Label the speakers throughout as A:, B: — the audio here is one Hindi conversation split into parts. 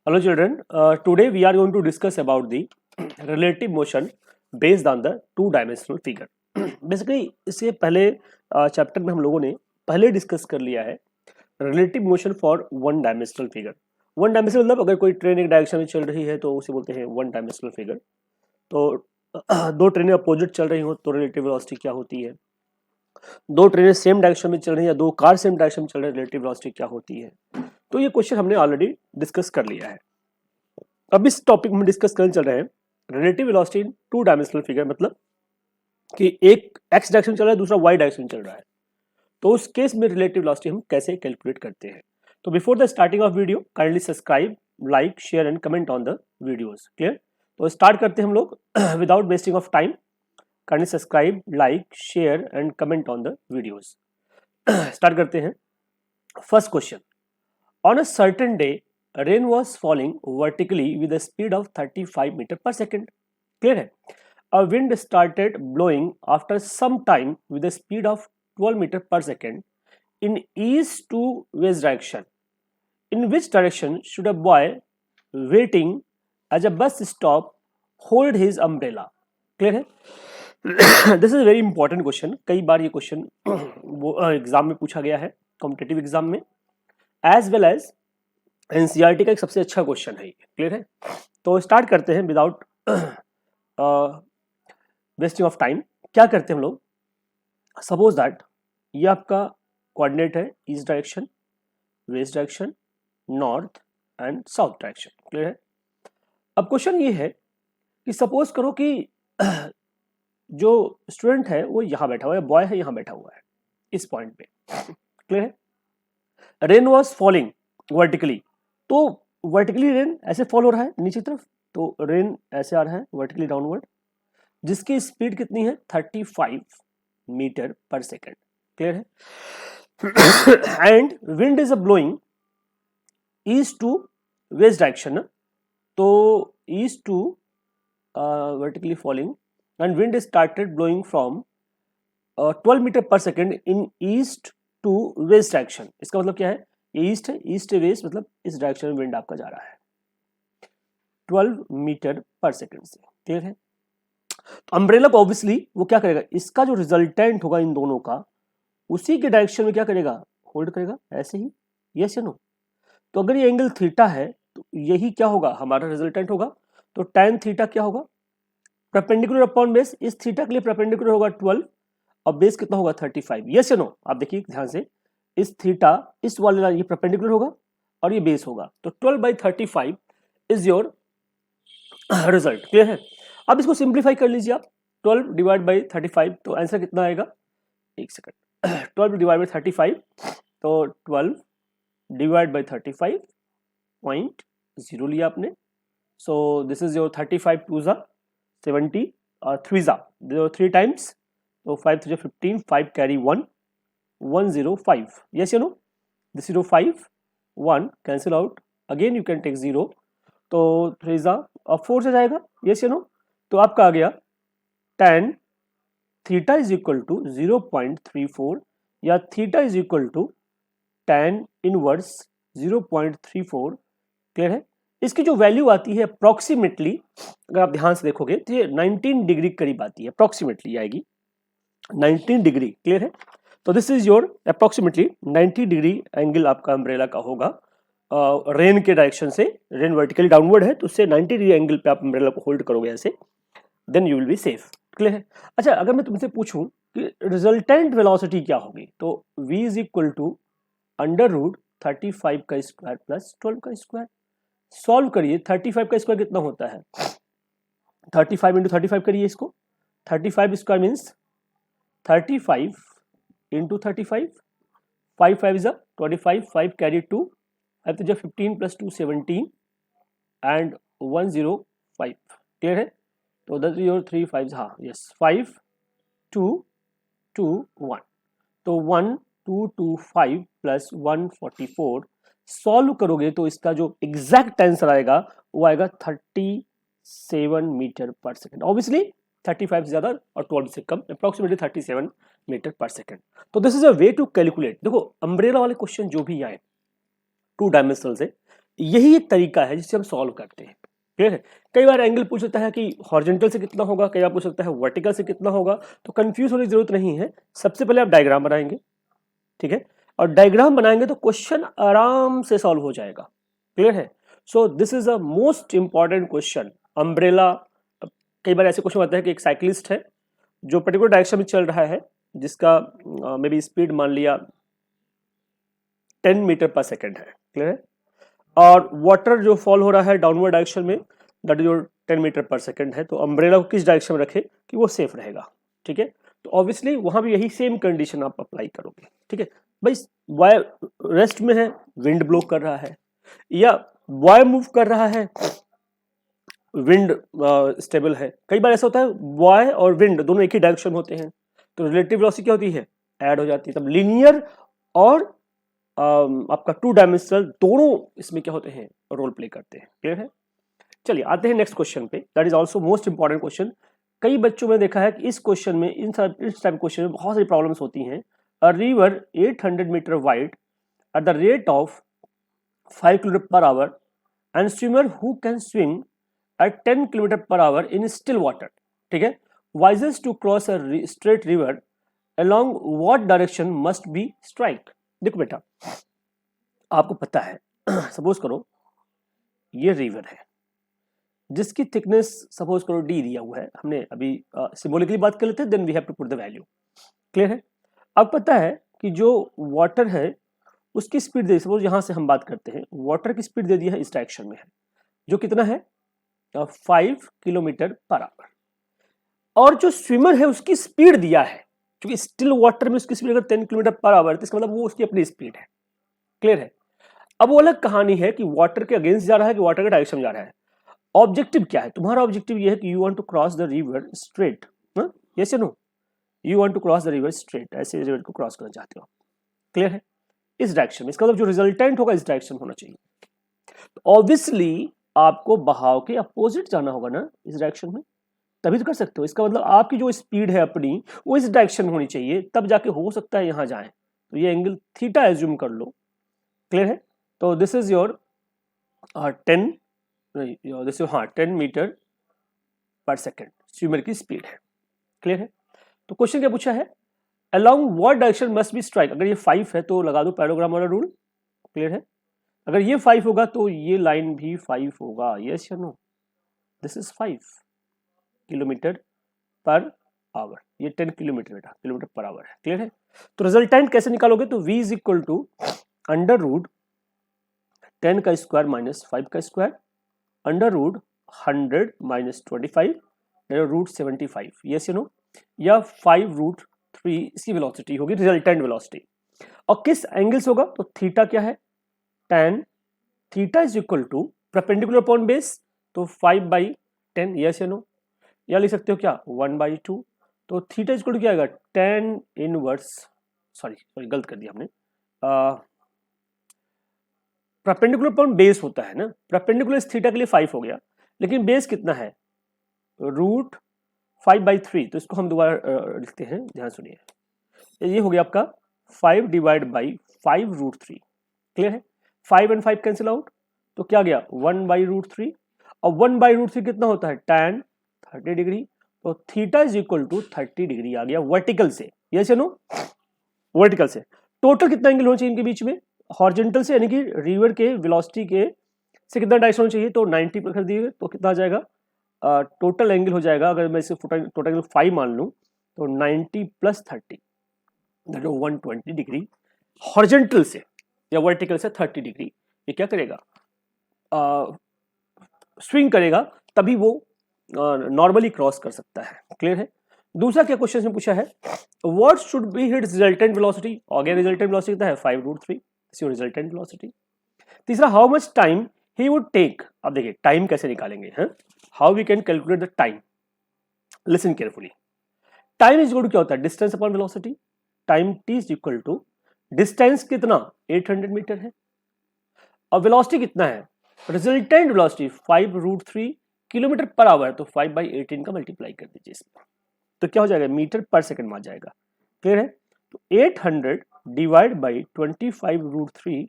A: Hello children, today we are going to discuss about the relative motion based on the two dimensional figure. Basically इससे पहले चैप्टर में हम लोगों ने पहले डिस्कस कर लिया है relative motion for one dimensional figure. One dimensional मतलब अगर कोई ट्रेन एक डायरेक्शन में चल रही है तो उसे बोलते हैं वन डायमेंशनल फिगर. तो दो ट्रेनें अपोजिट चल रही हो तो रिलेटिव वेलोसिटी क्या होती है, दो ट्रेनें सेम डायरेक्शन में चल रही है या दो कार सेम डायरेक्शन में चल रही है रिलेटिव वेलोसिटी क्या होती है. तो ये क्वेश्चन हमने ऑलरेडी डिस्कस कर लिया है. अब इस टॉपिक में डिस्कस करने चल रहे हैं relative velocity in to dimensional figure, मतलब कि एक एक्स डायरेक्शन चल रहा है दूसरा वाई डायरेक्शन चल रहा है, तो उस केस में रिलेटिव वेलोसिटी हम कैसे कैलकुलेट करते हैं. तो before the starting of video kindly subscribe, like, share and comment on the videos. Clear? तो स्टार्ट करते हैं हम लोग without wasting of time. Kindly subscribe, like, share and comment on the videos. Start करते हैं. First question, on a certain day rain was falling vertically with a speed of 35 meter per second. Clear है? A wind started blowing after some time with a speed of 12 meter per second in east to west direction. In which direction should a boy waiting as a bus stop hold his umbrella? Clear है? This is a very important question. कई बार ये क्वेश्चन वो एग्जाम में पूछा गया है, कॉम्पिटेटिव एग्जाम में, एज वेल एज एनसीईआरटी का एक सबसे अच्छा क्वेश्चन है. क्लियर है? तो स्टार्ट करते हैं विदाउट वेस्टिंग ऑफ टाइम. क्या करते हैं हम लोग, सपोज दैट ये आपका कोऑर्डिनेट है east direction, west direction, north and south direction. Clear है? अब क्वेश्चन ये है कि सपोज करो कि जो स्टूडेंट है वो यहाँ बैठा हुआ है, बॉय है यहाँ बैठा हुआ है इस पॉइंट पे. क्लियर है? रेन वॉज फॉलिंग वर्टिकली, तो वर्टिकली रेन ऐसे फॉल हो रहा है नीचे तरफ, तो रेन ऐसे आ रहा है वर्टिकली डाउनवर्ड, जिसकी स्पीड कितनी है 35 मीटर पर सेकेंड. क्लियर है? And wind is a blowing east to west direction, तो east to vertically falling and wind started blowing from 12 metre per second in east to west direction. इसका मतलब क्या है, ईस्ट है, ईस्ट से वेस्ट, मतलब इस डायरेक्शन में विंड आपका जा रहा है 12 मीटर पर सेकंड से. क्लियर है? तो अम्ब्रेला को ऑब्वियसली वो क्या करेगा, इसका जो रिजल्टेंट होगा इन दोनों का उसी के डायरेक्शन में क्या करेगा, होल्ड करेगा ऐसे ही. यस या नो? तो अगर ये एंगल थीटा है तो यही क्या होगा, हमारा रिजल्टेंट होगा. तो tan थीटा क्या होगा, परपेंडिकुलर अपॉन बेस. इस थीटा के लिए परपेंडिकुलर होगा 12 और बेस कितना होगा 35. यस या नो? आप देखिए ध्यान से, इस थीटा इस वाले लाइन ये परपेंडिकुलर होगा और ये बेस होगा, तो 12/35 इज योर रिजल्ट. क्लियर है? अब इसको सिंप्लीफाई कर लीजिए आप, 12 डिवाइड बाई 35, तो आंसर कितना आएगा, एक सेकंड, 12 डिवाइड बाई 35, तो 12 डिवाइड बाई 35.0 लिया आपने. सो दिस इज योर 35 2 जा 70 और 3 जा 3 टाइम्स, तो 5 3 15, 5 carry 1, 105. yes you know, this 05 1 cancel out, again you can take 0, तो 3 जा और 4 से जाएगा. yes you know, तो आपका आ गया tan theta is equal to 0.34 या theta is equal to tan inverse 0.34. Clear है? इसकी जो वैल्यू आती है अप्रोक्सीमेटली, अगर आप ध्यान से देखोगे तो ये 19 डिग्री करीब आती है, अप्रोक्सीमेटली आएगी 19 डिग्री. क्लियर है? तो this is your approximately 90 degree angle आपका अम्ब्रेला का होगा रेन के डायरेक्शन से. रेन वर्टिकली डाउनवर्ड है तो उससे 90 डिग्री एंगल पे आप अम्ब्रेला को होल्ड करोगे ऐसे, then you will be safe. Clear है? अच्छा, अगर मैं तुमसे पूछूं कि रिजल्टेंट वेलोसिटी क्या होगी, तो v इज इक्वल टू √35 का स्क्वायर प्लस 12 का स्क्वायर. सॉल्व करिए, 35 का स्क्वायर कितना होता है, 35 इंटू 35 करिए इसको, 35 square means 35 into 35, 5 5 is a 25, 5 carry 2, 5 to 15 plus 2 17 and 105. Clear है? तो that is your 3 5, हाँ yes, 5 2 2 1, तो 1 2 2 5 plus 144. सॉल्व करोगे तो इसका जो एग्जैक्ट आंसर आएगा वो आएगा 37 मीटर पर सेकेंड. ऑब्वियसली 35 से ज्यादा और 12 से कम, अप्रोक्सीमेटली 37 मीटर पर सेकेंड. तो this is a way to calculate. देखो अम्ब्रेला वाले क्वेश्चन जो भी आए टू डायमेंशनल से, यही एक तरीका है जिससे हम सॉल्व करते हैं। क्लियर है? कई बार एंगल पूछ सकता है कि हॉरिजॉन्टल से कितना होगा, कई बार पूछ सकता है वर्टिकल से कितना होगा, तो कंफ्यूज होने की जरूरत नहीं है। सबसे पहले आप डायग्राम बनाएंगे, ठीक है, और डायग्राम बनाएंगे तो क्वेश्चन आराम से सॉल्व हो जाएगा। क्लियर है? So this is a most important question. Umbrella, कई बार ऐसे क्वेश्चन आता है कि एक साइकिलिस्ट है जो पर्टिकुलर डायरेक्शन में चल रहा है, जिसका मे बी स्पीड मान लिया 10 मीटर पर सेकेंड है। क्लियर है? और वाटर जो फॉल हो रहा है डाउनवर्ड डायरेक्शन में, that is your 10 metre per second है। तो अम्ब्रेला को किस डायरेक्शन में रखे कि वो सेफ रहेगा। ठीक है, तो ऑब्वियसली वहां भी यही सेम कंडीशन आप अप्लाई करोगे। ठीक है भाई, वायर रेस्ट में है, विंड ब्लो कर रहा है, या वायर मूव कर रहा है, विंड स्टेबल है। कई बार ऐसा होता है वायर और विंड दोनों एक ही डायरेक्शन होते हैं, तो रिलेटिव वेलोसिटी क्या होती है, ऐड हो जाती है। तब लीनियर और आपका टू डायमेंशनल दोनों इसमें क्या होते हैं, रोल प्ले करते हैं। क्लियर है? चलिए आते हैं नेक्स्ट क्वेश्चन पे, that is also most important question. कई बच्चों में देखा है कि इस क्वेश्चन में, इस टाइप क्वेश्चन में बहुत सारी प्रॉब्लम्स होती हैं। A river 800 metre wide at the rate of 5 kilometre per hour and swimmer who can swim at 10 kilometre per hour in still water. ठीक है, wishes to cross a straight river along what direction must be strike। देखो बेटा, आपको पता है सपोज करो ये रिवर है जिसकी थिकनेस सपोज करो d दिया हुआ है। हमने अभी सिंबॉलिकली बात कर लेते हैं, then we have to put the value. Clear है? अब पता है कि जो वाटर है उसकी स्पीड दे, सपोज यहां से हम बात करते हैं, वाटर की स्पीड दे दी है इस डायरेक्शन में है, जो कितना है 5 किलोमीटर पर आवर, और जो स्विमर है उसकी स्पीड दिया है, क्योंकि स्टिल वाटर में उसकी स्पीड अगर 10 किलोमीटर पर आवर, तो इसका मतलब वो उसकी अपनी स्पीड है। क्लियर है? अब वो अलग कहानी है कि वाटर के अगेंस्ट जा रहा है कि वाटर के डायरेक्शन में जा रहा है। ऑब्जेक्टिव क्या है तुम्हारा? ऑब्जेक्टिव ये है कि you want to cross the river straight. Yes या no? You want to cross the river straight, ऐसे रिवर को क्रॉस करना चाहते हो। क्लियर है? इस डायरेक्शन में, इसका मतलब जो रिजल्टेंट होगा इस डायरेक्शन होना चाहिए। तो ऑब्वियसली आपको बहाव के अपोजिट जाना होगा ना इस डायरेक्शन में, तभी तो कर सकते हो। इसका मतलब आपकी जो स्पीड है अपनी वो इस डायरेक्शन में होनी चाहिए, तब जाके हो सकता है यहां जाए। तो ये एंगल थीटा एज्यूम कर लो। क्लियर है? तो this is your 10 metre per second swimmer की स्पीड है। क्लियर है? तो क्वेश्चन क्या पूछा है, along what direction must be strike. अगर ये 5 है तो लगा दो पैराग्राम वाला रूल। क्लियर है? अगर ये 5 होगा तो ये लाइन भी 5 होगा। यस या no? This is 5 kilometre per hour, ये 10 किलोमीटर बेटा, किलोमीटर पर आवर है। क्लियर है? तो रिजल्टेंट कैसे निकालोगे, तो v is equal to under root 10 का स्क्वायर माइनस 5 का square under root 100 minus 25 root 75। Yes you know? या 5 रूट 3 इसकी वेलोसिटी होगी, रिजल्टेंट वेलोसिटी। और किस एंगल से होगा, तो थीटा क्या है, tan theta is equal to perpendicular upon base, तो 5/10। यस या नो? या लिख सकते हो क्या 1/2। तो थीटा इक्वल टू क्या आएगा, tan इनवर्स, सॉरी गलत कर दिया हमने, परपेंडिकुलर अपॉन बेस होता है ना, परपेंडिकुलर थीटा के लिए 5 हो गया, लेकिन बेस कितना है, रूट 5/3। तो इसको हम दोबारा लिखते हैं, ध्यान सुनिए, ये हो गया आपका 5 डिवाइड बाई 5 रूट 3। क्लियर है? 5 एंड 5 कैंसिल आउट, तो क्या गया 1/√3, और 1/√3 कितना होता है, tan 30 डिग्री। तो theta is equal to 30 degree आ गया वर्टिकल से। यस या नो? वर्टिकल से टोटल कितना एंगल होना चाहिए इनके बीच में, हॉरिजॉन्टल से यानी कि रिवर के वेलोसिटी के से कितना डायरेक्शन होना चाहिए, तो 90 पर कर दिए तो कितना आ जाएगा, टोटल एंगल हो जाएगा, अगर मैं इसे टोटल एंगल 5 मान लूं तो 90 + 30 दैट इज 120 डिग्री हॉरिजॉन्टल से, या वर्टिकल से 30 डिग्री। ये क्या करेगा, स्विंग करेगा, तभी वो नॉर्मली क्रॉस कर सकता है। क्लियर है? दूसरा क्या क्वेश्चन में पूछा है, what should be his resultant velocity. Again resultant velocity कितना है 5√3, इज योर रिजल्टेंट वेलोसिटी। तीसरा, how much time he would take. अब देखिए टाइम कैसे निकालेंगे, हैं how we can calculate the time. Listen carefully, time is equal to क्या होता है, distance upon velocity. Time t is equal to distance कितना 800 मीटर है, और वेलोसिटी कितना है, resultant velocity 5√3 kilometre per our, तो 5/18 का मल्टीप्लाई कर दीजिए इसमें, तो क्या हो जाएगा, मीटर पर सेकंड में आ जाएगा। क्लियर है? तो 800 डिवाइड बाई 25√3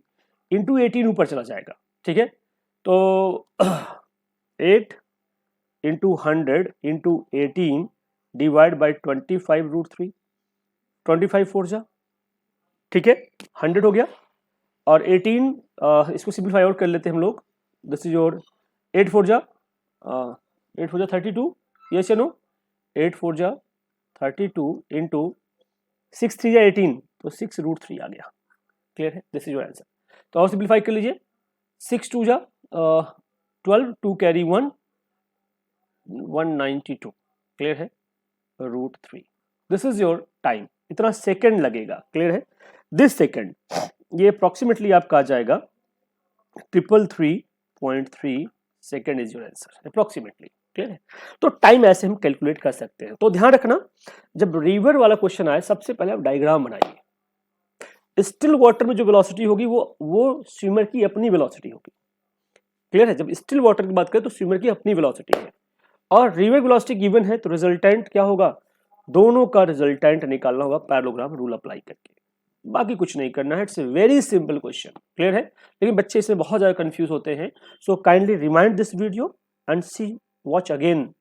A: इंटू 18 ऊपर चला जाएगा। ठीक है? तो 8 इंटू 100 इंटू 18 डिवाइड बाई 25√3, 25 4 जा, ठीक है, 100 हो गया। और 18 इसको सिंप्लीफाई और कर लेते हैं हम लोग। दिस इज योर 8 4 जा 32, यस या नो, 8 4 जा 32 इंटू 6 3 जा 18, तो 6√3 आ गया। क्लियर है, दिस इज योर आंसर। तो और सिंप्लीफाई कर लीजिए, 6 2 जा 12, 2 कैरी 1, 192, क्लियर है, √3। दिस इज योर टाइम, इतना सेकंड लगेगा। क्लियर है, दिस सेकंड ये अप्रोक्सीमेटली आपका आ जाएगा 333.3 second is your answer approximately. Clear है, तो टाइम ऐसे हम कैलकुलेट कर सकते हैं। तो ध्यान रखना, जब रिवर वाला क्वेश्चन आए सबसे पहले आप डायग्राम बनाइए। स्टिल वाटर में जो वेलोसिटी होगी वो स्विमर की अपनी वेलोसिटी होगी। क्लियर है, जब स्टिल वाटर की बात करें तो स्विमर की अपनी वेलोसिटी है, और रिवर वेलोसिटी गिवन है, तो रिजल्टेंट क्या होगा, दोनों का रिजल्टेंट निकालना होगा पैरेललोग्राम रूल अप्लाई करके। बाकी कुछ नहीं करना है, it's a very simple question. Clear है, लेकिन बच्चे इसमें बहुत ज्यादा कंफ्यूज होते हैं। So kindly rewind this video and see watch again,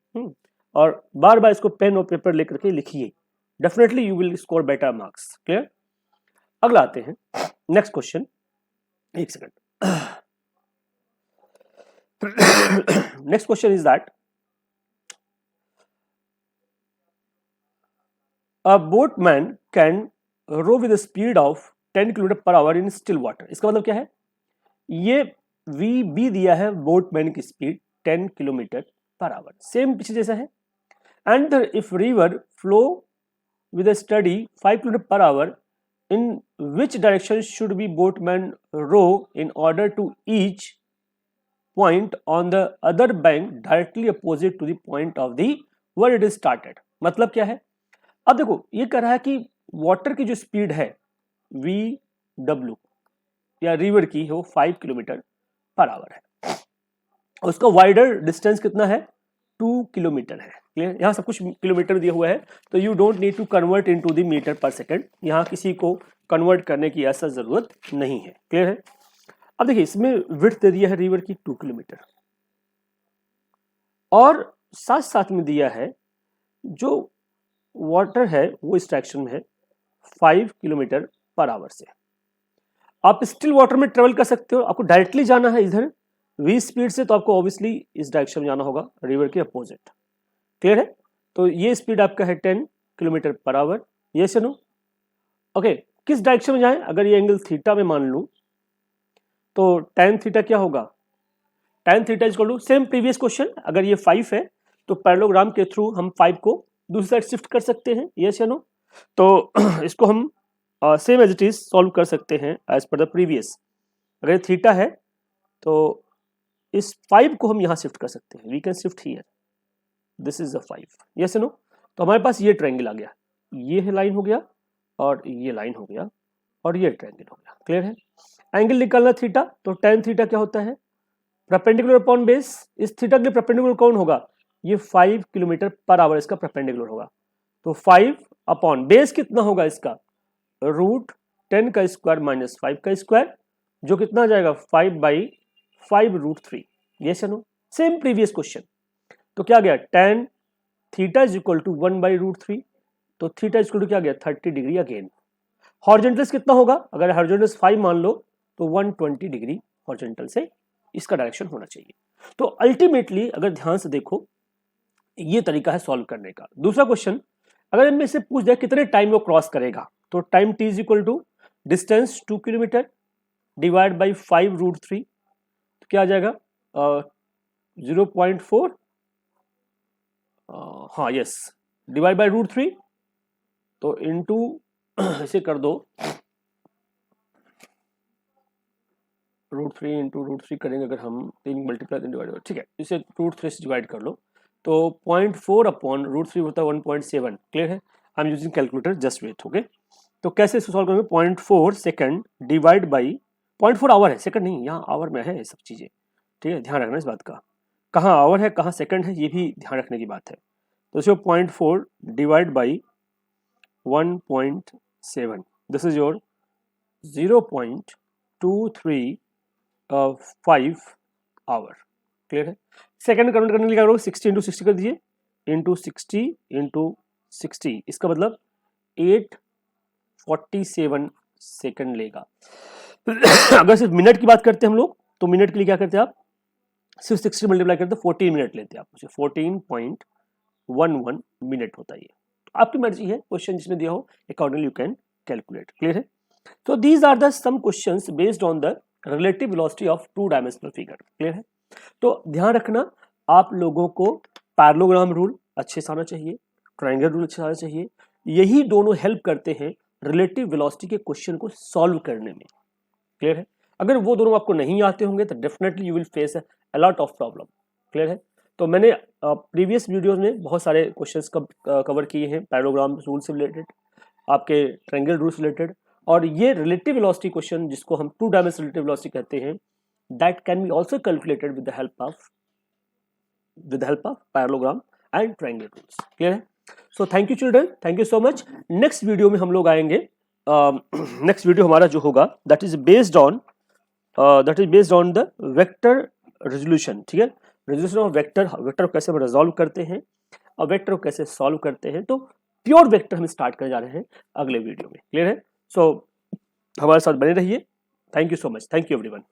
A: और बार बार इसको पेन और पेपर लेकर के लिखिए, definitely you will score better marks. Clear, अगला आते हैं नेक्स्ट क्वेश्चन। एक second, next question is that a boatman can row with a speed of 10 km/h in still water। इसका मतलब क्या है, ये VB दिया है बोटमैन की स्पीड 10 km/h, सेम पीछे जैसा है। And if river flow with a steady 5 km/h, in which direction should be boatman row in order to each point on the other bank directly opposite to the point of the where it is started। मतलब क्या है, अब देखो ये कह रहा है कि वाटर की जो स्पीड है VW या रिवर की हो 5 km/h है, उसका वाइडर डिस्टेंस कितना है, 2 किलोमीटर है। क्लियर, यहाँ सब कुछ किलोमीटर दिया हुआ है, तो you don't need to convert into the metre per second, यहाँ किसी को कन्वर्ट करने की ऐसा जरूरत नहीं है। क्लियर है, अब देखिए इसमें विड्थ दे दिया है रिवर की 2 किलोमीटर, और साथ साथ में दिया है जो वाटर है वो इस डायरेक्शन में है 5 km/h से। आप स्टिल वाटर में ट्रेवल कर सकते हो, आपको डायरेक्टली जाना है इधर v स्पीड से, तो आपको ऑब्वियसली इस डायरेक्शन में जाना होगा, रिवर के अपोजिट। क्लियर है, तो ये स्पीड आपका है 10 km/h, यस या नो। ओके, किस डायरेक्शन में जाए, अगर ये एंगल थीटा में मान लूं तो tan थीटा क्या होगा, tan theta is equal to, same previous question, अगर ये 5 है तो पैरेललोग्राम के थ्रू हम 5 को दूसरी साइड शिफ्ट कर सकते हैं, यस या नो। तो इसको हम same as it is solve कर सकते हैं एज पर द प्रीवियस। अगर थीटा है तो इस 5 को हम यहाँ शिफ्ट कर सकते हैं, we can shift here, this is the 5, yes या नो। तो हमारे पास ये ट्रायंगल आ गया, ये लाइन हो गया और ये लाइन हो गया और ये ट्रायंगल हो गया। क्लियर है, एंगल निकालना थीटा, तो tan थीटा क्या होता है, परपेंडिकुलर अपॉन बेस। इस थीटा के लिए परपेंडिकुलर कौन होगा, ये 5 km/h इसका परपेंडिकुलर होगा, तो 5 अपॉन बेस कितना होगा इसका, √10 का स्क्वायर माइनस 5 का स्क्वायर, जो कितना आ जाएगा 5/5 √3, यस या नो। सेम प्रीवियस क्वेश्चन, तो क्या गया, tan theta is equal to 1/√3, तो थीटा इज इक्वल टू क्या गया 30 डिग्री अगेन। हॉरिजॉन्टल्स कितना होगा, अगर हॉरिजॉन्टल्स 5 मान लो तो 120 डिग्री हॉरिजॉन्टल से इसका डायरेक्शन होना चाहिए। तो अल्टीमेटली अगर ध्यान से देखो ये तरीका है सॉल्व करने का। दूसरा क्वेश्चन, अगर इनमें से पूछ जाए कितने टाइम वो क्रॉस करेगा, तो time t is equal to distance 2 kilometre divide by 5√3, तो क्या आ जाएगा 0.4, हाँ यस, डिवाइड बाई √3, तो इनटू इसे कर दो √3 इंटू √3 करेंगे अगर हम 3 मल्टीप्लाई डिवाइड, ठीक है, इसे √3 से डिवाइड कर लो, तो 0.4 अपॉन √3 होता है 1.7। क्लियर है, I am using calculator, just wait. Okay, तो कैसे इसको सॉल्व करेंगे, 0.4 सेकंड डिवाइड बाई 0.4 आवर है, सेकंड नहीं, यहाँ आवर में है ये सब चीज़ें, ठीक है, ध्यान रखना इस बात का, कहाँ आवर है कहाँ सेकंड है, ये भी ध्यान रखने की बात है। तो इसको 0.4 divide by 1.7, this is your 0.235 hour. Clear है। सेकंड कन्वर्ट करने के लिए क्या करोगे, 60 इंटू 60 कर दीजिए, इंटू 60 इंटू 60, इसका मतलब 847 सेकंड लेगा। अगर सिर्फ मिनट की बात करते हैं हम लोग, तो मिनट के लिए क्या करते हैं आप, सिर्फ 60 मल्टीप्लाई करते हैं 14 मिनट लेते हैं आप, 14.11 मिनट होता है ये। तो आपकी मर्जी है, क्वेश्चन जिसमें दिया हो accordingly you can calculate. Clear है। तो these are the some questions based on the relative velocity of two dimensional figure. Clear है। तो ध्यान रखना, आप लोगों को पैरेललोग्राम रूल अच्छे से आना चाहिए, ट्रायंगल रूल अच्छे से आना चाहिए, यही दोनों हेल्प करते हैं रिलेटिव वेलोसिटी के क्वेश्चन को सॉल्व करने में। क्लियर है। अगर वो दोनों आपको नहीं आते होंगे तो definitely you will face a lot of problem. Clear है। तो मैंने प्रीवियस वीडियोस में बहुत सारे क्वेश्चंस कवर किए हैं, पैरेललोग्राम रूल से रिलेटेड, आपके ट्रायंगल रूल से रिलेटेड, और ये रिलेटिव वेलोसिटी क्वेश्चन जिसको हम टू डायमेंशनल रिलेटिव वेलोसिटी कहते हैं, that can be also calculated with the help of parallelogram and triangle rules. Clear है। So thank you children, thank you so much. Next video में हम लोग आएंगे, नेक्स्ट वीडियो हमारा जो होगा that is based on the vector resolution. ठीक है, रेजोल्यूशन ऑफ वेक्टर, वेक्टर को कैसे हम रिजॉल्व करते हैं और वेक्टर को कैसे सॉल्व करते हैं। तो प्योर वेक्टर हम स्टार्ट करने जा रहे हैं अगले वीडियो में। क्लियर है। सो हमारे साथ बने रहिए। Thank you so much, thank you everyone.